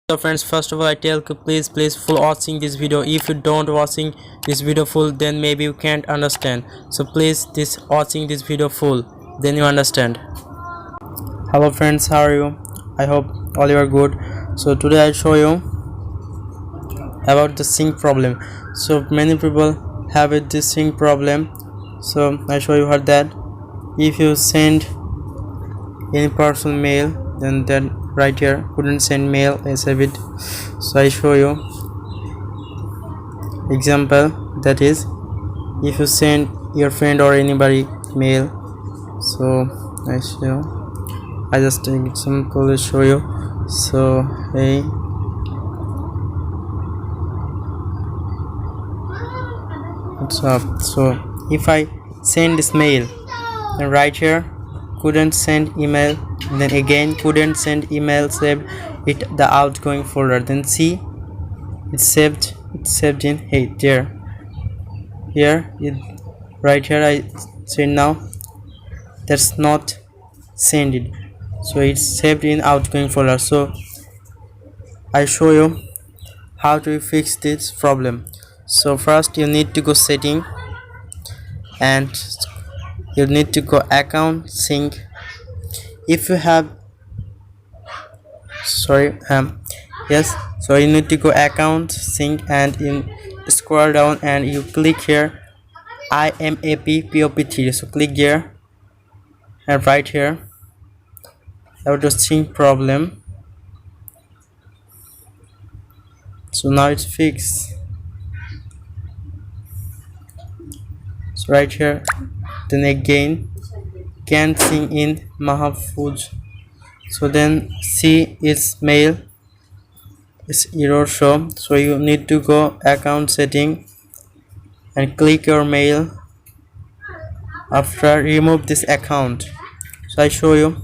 So friends, first of all I tell you, please full watching this video. If you don't watching this video full, then maybe you can't understand. So please this watching this video full, then you understand. Hello friends, how are you? I hope all you are good. So today I'll show you about the sync problem. So many people have this sync problem. So I show you how that if you send any personal mail, then right here couldn't send mail, I save it. So I show you example, that is if you send your friend or anybody mail. So I just take example to show you. So hey, what's up? So if I send this mail, and right here couldn't send email, then again couldn't send email, save it the outgoing folder, then see it's saved in hey there here it, right here I say now that's not send it, so it's saved in outgoing folder. So I show you how to fix this problem. So first you need to go setting and you need to go account sync. If you have yes, so you need to go account sync and in scroll down and you click here IMAP POP3. So click here and right here about the sync problem. So now it's fixed. So right here, then again can't sync in Mahfouz. So then see its mail is error show. So you need to go account setting and click your mail. After remove this account. So I show you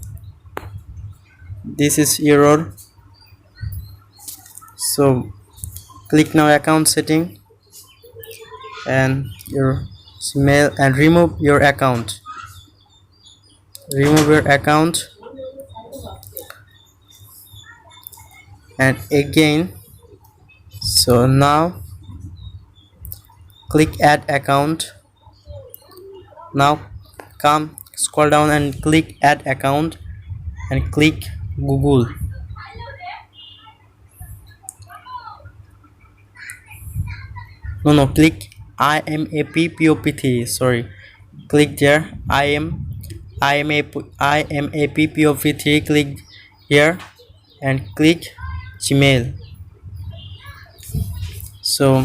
this is error. So click now account setting and your mail and remove your account. Remove your account and again. So now click add account. Now come scroll down and click add account and click Google. No, click IMAP POP3. Sorry, click there IMAP POP3. Click here and click Gmail. So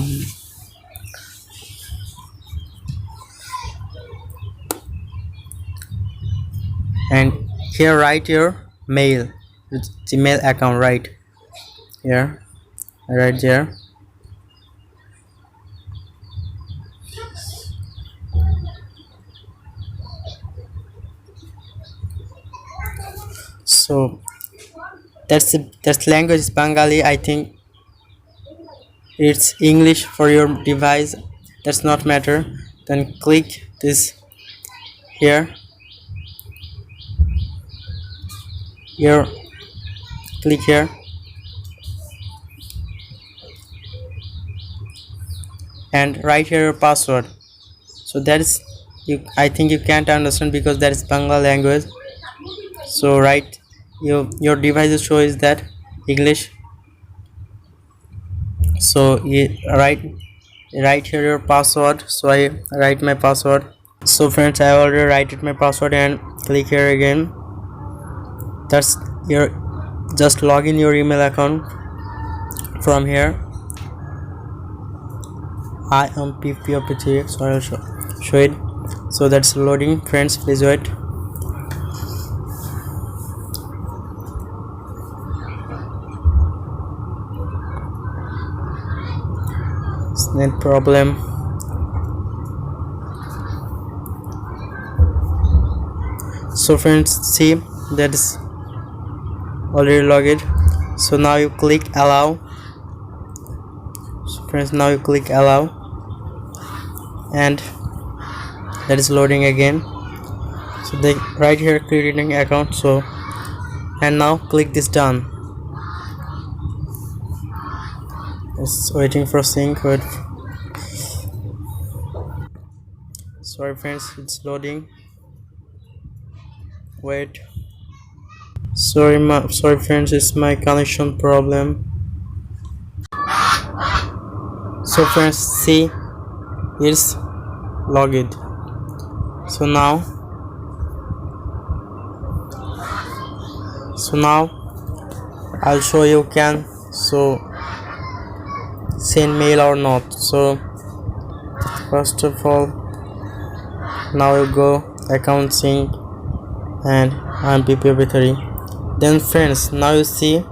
and here write your mail with Gmail account right here, right there. So that's language is Bengali. I think it's English for your device, that's not matter. Then click this here, click here and write here your password. So that is I think you can't understand because that is Bengali language. So write your device show is that English. So write here your password. So I write my password. So friends, I already write my password and click here again. That's your just log in your email account from here. I am PPOP3. So I'll show it. So that's loading, friends, please wait. Net problem. So friends, see that is already logged. So now you click allow. So friends, now you click allow and that is loading again. So they right here creating account. So and now click this done. It's waiting for sync. Wait. Sorry friends, it's loading. Wait. Sorry friends, it's my connection problem. So friends, see, it's logged. So now I'll show you can send mail or not. So first of all, now you go account sync and MPP3. Then friends, now you see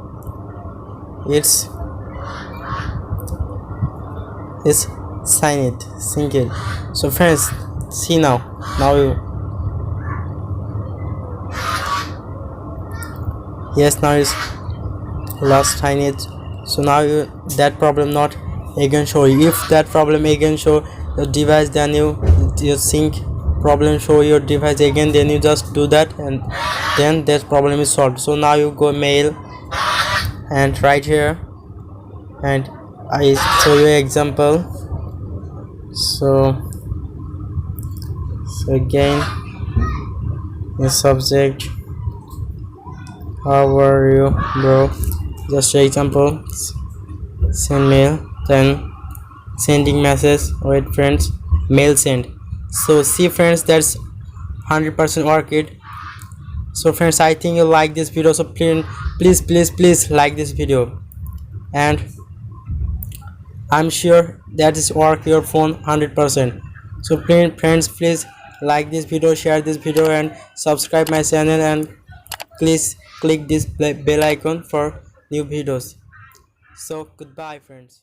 it's sync it. So friends, see now you yes, now it's last sign it. So now you that problem not again show. If that problem again show your device, then your sync problem show your device again, then you just do that and then that problem is solved. So now you go mail and right here, and I show you example. So again in subject, how are you bro, just example, send mail, then sending message. Wait friends, mail send. So see friends, that's 100% work it. So friends, I think you like this video, so please like this video, and I'm sure that is work your phone 100%. So friends, please like this video, share this video and subscribe my channel, and please click this bell icon for new videos. So goodbye friends.